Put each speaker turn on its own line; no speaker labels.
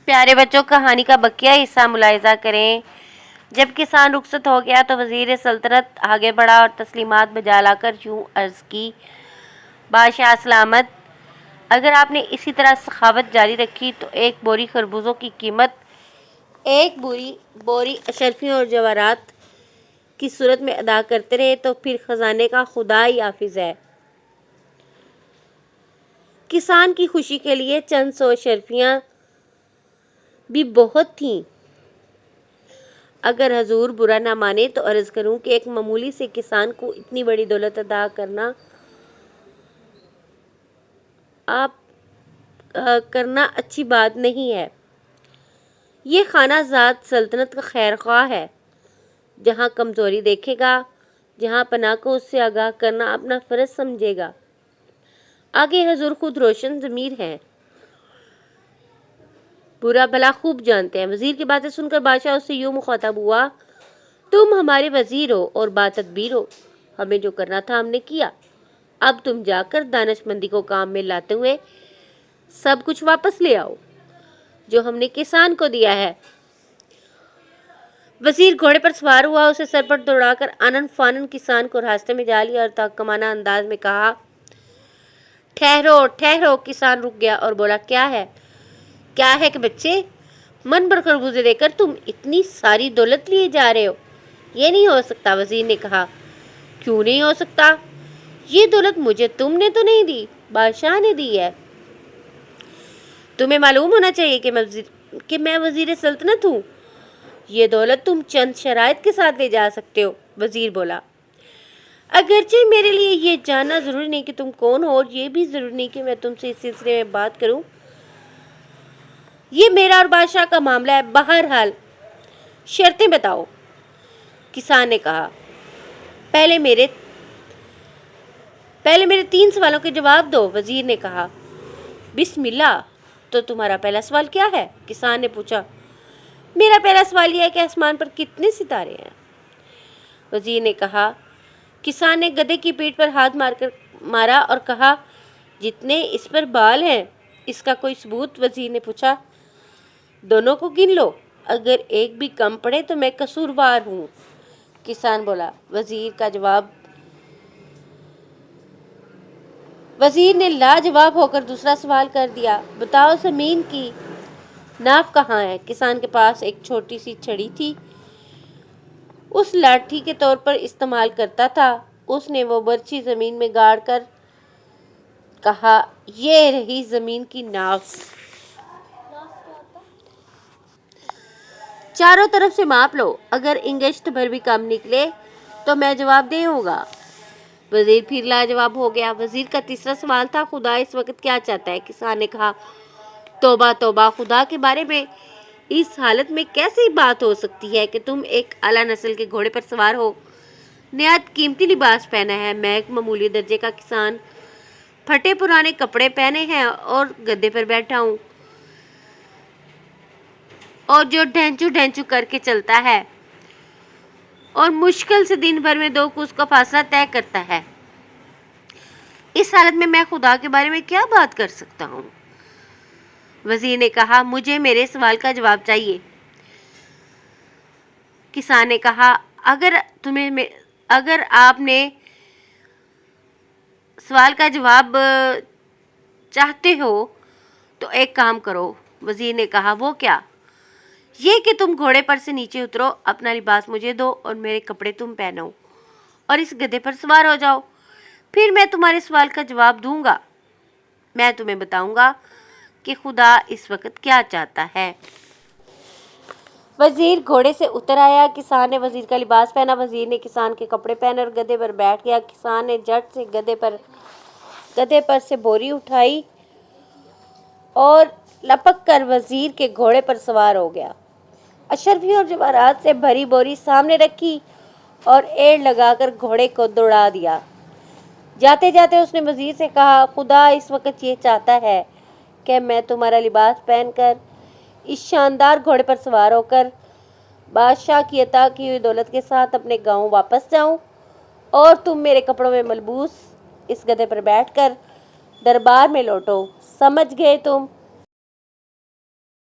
پیارے بچوں، کہانی کا بقیہ حصہ ملاحظہ کریں۔ جب کسان رخصت ہو گیا تو وزیر سلطنت آگے بڑھا اور تسلیمات بجا لا کر یوں عرض کی: بادشاہ سلامت، اگر آپ نے اسی طرح سخاوت جاری رکھی تو ایک بوری خربوزوں کی قیمت ایک بوری اشرفیوں اور جواہرات کی صورت میں ادا کرتے رہے تو پھر خزانے کا خدا ہی حافظ ہے۔ کسان کی خوشی کے لیے چند سو اشرفیاں بھی بہت تھیں۔ اگر حضور برا نہ مانے تو عرض کروں کہ ایک معمولی سے کسان کو اتنی بڑی دولت ادا کرنا اچھی بات نہیں ہے۔ یہ خانہ ذات سلطنت کا خیر خواہ ہے، جہاں کمزوری دیکھے گا، جہاں پناہ کو اس سے آگاہ کرنا اپنا فرض سمجھے گا۔ آگے حضور خود روشن ضمیر ہیں، برا بھلا خوب جانتے ہیں۔ وزیر کی باتیں سن کر بادشاہ اس سے یوں مخاطب ہوا: تم ہمارے وزیر ہو اور باتدبیر ہو، ہمیں جو کرنا تھا ہم نے کیا، اب تم جا کر دانش مندی کو کام میں لاتے ہوئے سب کچھ واپس لے آؤ جو ہم نے کسان کو دیا ہے۔ وزیر گھوڑے پر سوار ہوا، اسے سر پر دوڑا کر آنن فانن کسان کو راستے میں جا لیا اور تحقیرانہ انداز میں کہا: ٹھہرو ٹھہرو۔ کسان رک گیا اور بولا: کیا ہے کہ بچے، من بھر خربوزے دے کر تم اتنی ساری دولت لیے جا رہے ہو؟ یہ نہیں ہو سکتا۔ وزیر نے کہا: کیوں نہیں ہو سکتا؟ یہ دولت مجھے تم نے تو نہیں دی، بادشاہ نے دی ہے۔ تمہیں معلوم ہونا چاہیے کہ میں وزیر سلطنت ہوں۔ یہ دولت تم چند شرائط کے ساتھ لے جا سکتے ہو۔ وزیر بولا: اگرچہ میرے لیے یہ جاننا ضروری نہیں کہ تم کون ہو، اور یہ بھی ضروری نہیں کہ میں تم سے اس سلسلے میں بات کروں، یہ میرا اور بادشاہ کا معاملہ ہے۔ بہرحال شرطیں بتاؤ۔ کسان نے کہا: پہلے میرے 3 سوالوں کے جواب دو۔ وزیر نے کہا: بسم اللہ، تو تمہارا پہلا سوال کیا ہے؟ کسان نے پوچھا۔ میرا پہلا سوال یہ ہے کہ آسمان پر کتنے ستارے ہیں؟ وزیر نے کہا۔ کسان نے گدھے کی پیٹھ پر ہاتھ مارا اور کہا: جتنے اس پر بال ہیں، اس کا کوئی ثبوت؟ وزیر نے پوچھا۔ دونوں کو گن لو، اگر ایک بھی کم پڑے تو میں قصوروار ہوں۔ کسان بولا۔ وزیر نے لاجواب ہو کر دوسرا سوال کر دیا: بتاؤ زمین کی ناف کہاں ہے؟ کسان کے پاس ایک چھوٹی سی چھڑی تھی، اس لاٹھی کے طور پر استعمال کرتا تھا۔ اس نے وہ برچی زمین میں گاڑ کر کہا: یہ رہی زمین کی ناف، چاروں طرف سے ماپ لو، اگر انگشت بھر بھی کم نکلے تو میں جواب دہ ہوگا۔ وزیر پھر لاجواب ہو گیا۔ وزیر کا تیسرا سوال تھا: خدا اس وقت کیا چاہتا ہے؟ کسان نے کہا: توبہ توبہ، خدا کے بارے میں اس حالت میں کیسی بات ہو سکتی ہے کہ تم ایک اعلیٰ نسل کے گھوڑے پر سوار ہو، نہایت قیمتی لباس پہنا ہے، میں ایک معمولی درجے کا کسان، پھٹے پرانے کپڑے پہنے ہیں اور گدھے پر بیٹھا ہوں، اور جو ڈھینچو کر کے چلتا ہے اور مشکل سے دن بھر میں 2 کوس کا فاصلہ طے کرتا ہے۔ اس حالت میں خدا کے بارے میں کیا بات کر سکتا ہوں؟ وزیر نے کہا: مجھے میرے سوال کا جواب چاہیے۔ کسان نے کہا: اگر آپ نے سوال کا جواب چاہتے ہو تو ایک کام کرو۔ وزیر نے کہا: وہ کیا؟ یہ کہ تم گھوڑے پر سے نیچے اترو، اپنا لباس مجھے دو اور میرے کپڑے تم پہنو اور اس گدھے پر سوار ہو جاؤ، پھر میں تمہارے سوال کا جواب دوں گا۔ میں تمہیں بتاؤں گا کہ خدا اس وقت کیا چاہتا ہے۔ وزیر گھوڑے سے اتر آیا، کسان نے وزیر کا لباس پہنا، وزیر نے کسان کے کپڑے پہنے اور گدھے پر بیٹھ گیا۔ کسان نے جھٹ سے گدھے پر سے بوری اٹھائی اور لپک کر وزیر کے گھوڑے پر سوار ہو گیا۔ اشرفیوں اور جواہرات سے بھری بوری سامنے رکھی اور ایڑ لگا کر گھوڑے کو دوڑا دیا۔ جاتے جاتے اس نے وزیر سے کہا: خدا اس وقت یہ چاہتا ہے کہ میں تمہارا لباس پہن کر اس شاندار گھوڑے پر سوار ہو کر بادشاہ کی عطا کی ہوئی دولت کے ساتھ اپنے گاؤں واپس جاؤں، اور تم میرے کپڑوں میں ملبوس اس گدھے پر بیٹھ کر دربار میں لوٹو۔ سمجھ گئے تم؟